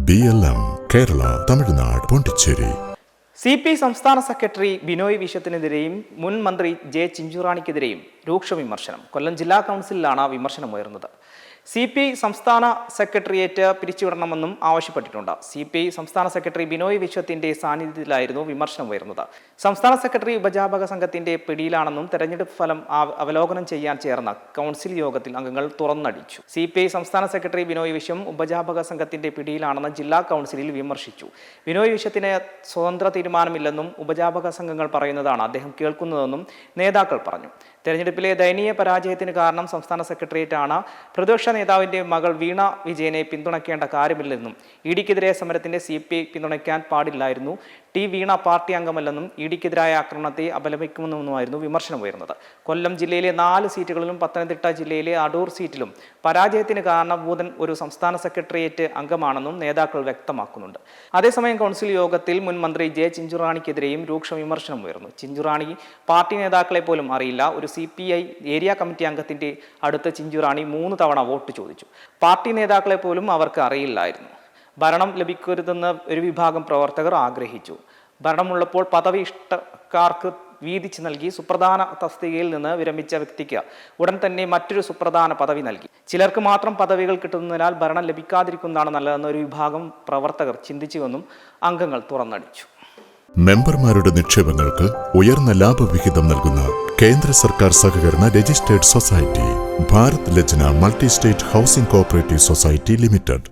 BLM, Kerala, Tamil Nadu, Pondicherry. CPI സംസ്ഥാന secretary Binoy വിശ്വത്തിനെതിരെയും മുൻ മന്ത്രി ജെ ചിഞ്ചുറാണിക്കെതിരെയും രൂക്ഷ വിമർശനം. കൊല്ലം ജില്ലാ കൗൺസിലിലാണ് വിമർശനമുയർന്നത്. CPI സംസ്ഥാന സെക്രട്ടേറിയറ്റ് പിരിച്ചുവിടണമെന്നും ആവശ്യപ്പെട്ടിട്ടുണ്ട്. CPI സംസ്ഥാന സെക്രട്ടറി ബിനോയ് വിശ്വത്തിന്റെ സാന്നിധ്യത്തിലായിരുന്നു വിമർശനമുയർന്നത്. സംസ്ഥാന സെക്രട്ടറി ഉപജാപക സംഘത്തിന്റെ പിടിയിലാണെന്നും തെരഞ്ഞെടുപ്പ് ഫലം അവലോകനം ചെയ്യാൻ ചേർന്ന കൗൺസിൽ യോഗത്തിൽ അംഗങ്ങൾ തുറന്നടിച്ചു. CPI സംസ്ഥാന സെക്രട്ടറി ബിനോയ് വിശ്വം ഉപജാപക സംഘത്തിന്റെ പിടിയിലാണെന്ന് ജില്ലാ കൗൺസിലിൽ വിമർശിച്ചു. ബിനോയ് വിശ്വത്തിന് സ്വതന്ത്ര തീരുമാനമില്ലെന്നും ഉപജാപക സംഘങ്ങൾ പറയുന്നതാണ് അദ്ദേഹം കേൾക്കുന്നതെന്നും നേതാക്കൾ പറഞ്ഞു. തെരഞ്ഞെടുപ്പിലെ ദയനീയ പരാജയത്തിന് കാരണം സംസ്ഥാന സെക്രട്ടേറിയറ്റാണ്. പ്രതിപക്ഷ നേതാവിന്റെ മകൾ വീണ വിജയനെ പിന്തുണയ്ക്കേണ്ട കാര്യമില്ലെന്നും ഇഡിക്കെതിരെ സമരത്തിന്റെ CPI പിന്തുണയ്ക്കാൻ പാടില്ലായിരുന്നു. വീണ പാർട്ടി അംഗമല്ലെന്നും ഇഡിക്കെതിരായ ആക്രമണത്തെ അപലപിക്കുമെന്നുമായിരുന്നു വിമർശനമുയർന്നത്. കൊല്ലം ജില്ലയിലെ 4 സീറ്റുകളിലും പത്തനംതിട്ട ജില്ലയിലെ അടൂർ സീറ്റിലും പരാജയത്തിന് കാരണഭൂതൻ ഒരു സംസ്ഥാന സെക്രട്ടേറിയറ്റ് അംഗമാണെന്നും നേതാക്കൾ വ്യക്തമാക്കുന്നുണ്ട്. അതേസമയം കൗൺസിൽ യോഗത്തിൽ മുൻ മന്ത്രി ജെ ചിഞ്ചുറാണിക്കെതിരെയും രൂക്ഷ വിമർശനം ഉയർന്നു. ചിഞ്ചുറാണി പാർട്ടി നേതാക്കളെ പോലും അറിയില്ല. ഒരു CPI ഏരിയ കമ്മിറ്റി അംഗത്തിന്റെ അടുത്ത് ചിഞ്ചുറാണി 3 തവണ വോട്ട് ചോദിച്ചു. പാർട്ടി നേതാക്കളെ പോലും അവർക്ക് അറിയില്ലായിരുന്നു. ഭരണം ലഭിക്കരുതെന്ന് ഒരു വിഭാഗം പ്രവർത്തകർ ആഗ്രഹിച്ചു. ഭരണമുള്ളപ്പോൾ പദവി ഇഷ്ടക്കാർക്ക് വീതിച്ചു നൽകി. സുപ്രധാന തസ്തികയിൽ നിന്ന് വിരമിച്ച വ്യക്തിക്ക് ഉടൻ തന്നെ മറ്റൊരു സുപ്രധാന പദവി നൽകി. ചിലർക്ക് മാത്രം പദവികൾ കിട്ടുന്നതിനാൽ ഭരണം ലഭിക്കാതിരിക്കുന്നതാണ് നല്ലതെന്ന് ഒരു വിഭാഗം പ്രവർത്തകർ ചിന്തിച്ചുവെന്നും അംഗങ്ങൾ തുറന്നടിച്ചു. മെമ്പർമാരുടെ നിക്ഷേപങ്ങൾക്ക് ഉയർന്ന ലാഭവിഹിതം നൽകുന്ന കേന്ദ്ര സർക്കാർ സഹകരണ registered society Bharat Lajna multi state housing cooperative society limited.